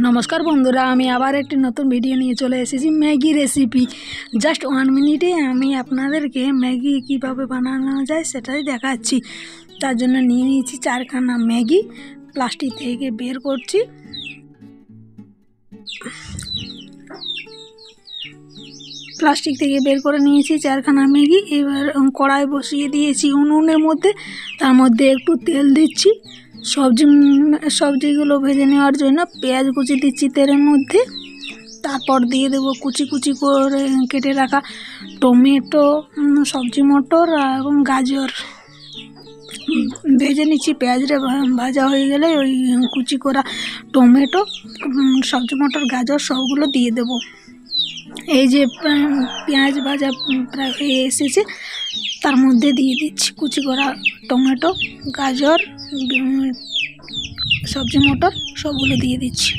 নমস্কার বন্ধুরা, আমি আবার একটি নতুন ভিডিও নিয়ে চলে এসেছি ম্যাগি রেসিপি। জাস্ট 1 মিনিটে আমি আপনাদেরকে ম্যাগি কিভাবে বানানো যায় সেটাই দেখাচ্ছি। তার জন্য নিয়ে নিয়েছি 4খানা ম্যাগি, প্লাস্টিক থেকে বের করছি। প্লাস্টিক থেকে বের করে নিয়েছি 4খানা ম্যাগি। এবার কড়াই বসিয়ে দিয়েছি উনুনের মধ্যে, তার মধ্যে একটু তেল দিচ্ছি। সবজিগুলো ভেজে নেওয়ার জন্য পেঁয়াজ কুচি দিচ্ছি তেলের মধ্যে। তারপর দিয়ে দেবো কুচি কুচি করে কেটে রাখা টমেটো, সবজি মটর এবং গাজর ভেজে নিচ্ছি। পেঁয়াজটা ভাজা হয়ে গেলে ওই কুচি করা টমেটো, সবজি মটর, গাজর সবগুলো দিয়ে দেবো। এই যে পেঁয়াজ ভাজা প্রায় হয়ে এসেছে, তার মধ্যে দিয়ে দিচ্ছি কুচি করা টমেটো, গাজর, সবজি মটর সবগুলো দিয়ে দিচ্ছি।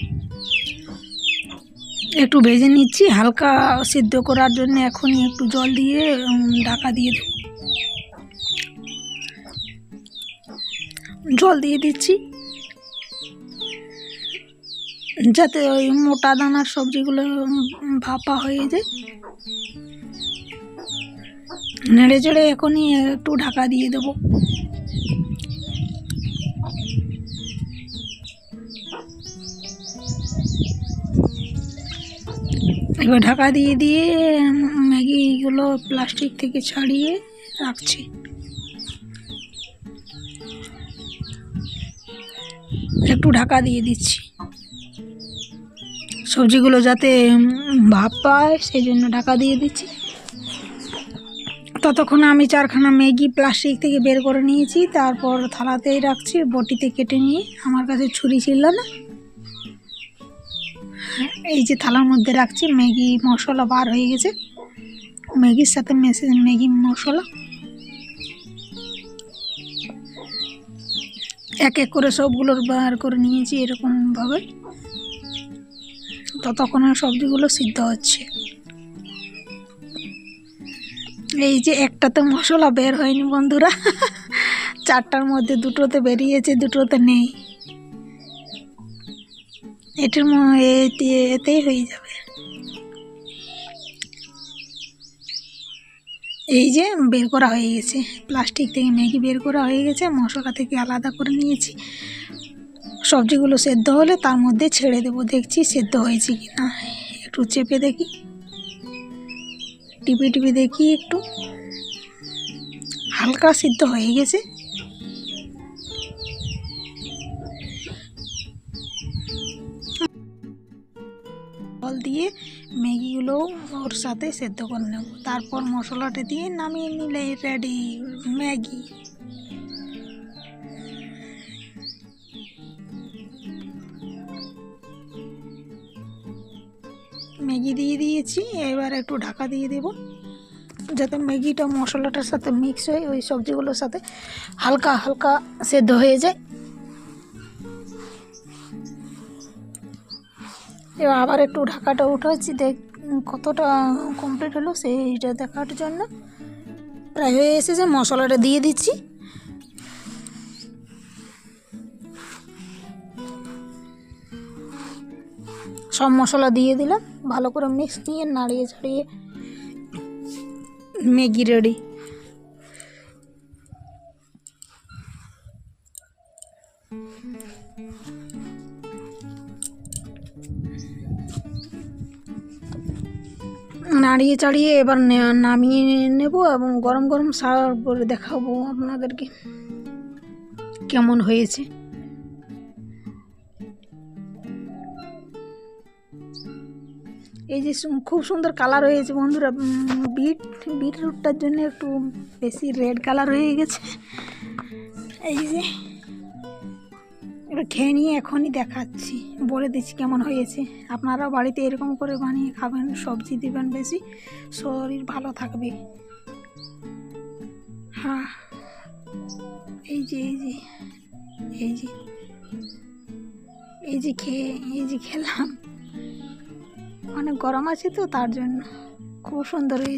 একটু ভেজে নিচ্ছি হালকা সিদ্ধ করার জন্য। এখনই একটু জল দিয়ে ঢাকা দিয়ে দেব। জল দিয়ে দিচ্ছি যাতে ওই মোটা দানার সবজিগুলো ভাপা হয়ে যায়। নেড়ে চেড়ে এখনই একটু ঢাকা দিয়ে দেব। এবার ঢাকা দিয়ে দিয়ে ম্যাগিগুলো প্লাস্টিক থেকে ছাড়িয়ে রাখছি। একটু ঢাকা দিয়ে দিচ্ছি সবজিগুলো যাতে ভাপ পায়, সেই জন্য ঢাকা দিয়ে দিচ্ছি। ততক্ষণ আমি 4খানা ম্যাগি প্লাস্টিক থেকে বের করে নিয়েছি। তারপর থালাতেই রাখছি, বটিতে কেটে নিয়ে। আমার কাছে ছুরি ছিল না, এই যে থালার মধ্যে রাখছি। ম্যাগি মশলা বার হয়ে গেছে, ম্যাগির সাথে ম্যাগি মশলা এক এক করে সবগুলোর বার করে নিয়েছি এরকমভাবে। ততক্ষণ সবজিগুলো সিদ্ধ হচ্ছে। এই যে একটাতে মশলা বের হয়নি বন্ধুরা, 4টার মধ্যে 2টোতে বেরিয়েছে, 2টোতে নেই। এতেই হয়ে যাবে। এই যে বের করা হয়ে গেছে, প্লাস্টিক থেকে ম্যাগি বের করা হয়ে গেছে, মশলা থেকে আলাদা করে নিয়েছি। সবজিগুলো সেদ্ধ হলে তার মধ্যে ছেড়ে দেবো। দেখছি সেদ্ধ হয়েছে কি না, একটু চেপে দেখি, টিপে দেখি, একটু হালকা সিদ্ধ হয়ে গেছে। জল দিয়ে ম্যাগিগুলো ওর সাথে সেদ্ধ করে নেব। তারপর মশলাটা দিয়ে নামিয়ে নিলে রেডি ম্যাগি। ম্যাগি দিয়ে দিয়েছি, এবার একটু ঢাকা দিয়ে দেব যাতে ম্যাগিটা মশলাটার সাথে মিক্স হয়ে ওই সবজিগুলোর সাথে হালকা হালকা সেদ্ধ হয়ে যায়। এবার আবার একটু ঢাকাটা উঠাচ্ছি, কতটা কমপ্লিট হলো সেইটা দেখার জন্য। প্রায় হয়ে এসেছে, মশলাটা দিয়ে দিচ্ছি। সব মশলা দিয়ে দিলাম, ভালো করে মিক্স নিয়ে নাড়িয়ে ছাড়িয়ে ম্যাগি রেডি। নাড়িয়ে চাড়িয়ে এবার নামিয়ে নেব এবং গরম গরম সার্ভ করে দেখাবো আপনাদেরকে কেমন হয়েছে। এই যে খুব সুন্দর কালার হয়েছে বন্ধুরা। বিটরুটটার জন্য একটু বেশি রেড কালার হয়ে গেছে। এই যে এবার খেয়ে নিয়ে এখনই দেখাচ্ছি, বলে দিচ্ছি কেমন হয়েছে। আপনারাও বাড়িতে এরকম করে বানিয়ে খাবেন, সবজি দিবেন বেশি, শরীর ভালো থাকবে। হ্যাঁ, এই যে খেলাম। অনেক গরম আছে তো, তার জন্য খুব সুন্দর হয়েছে।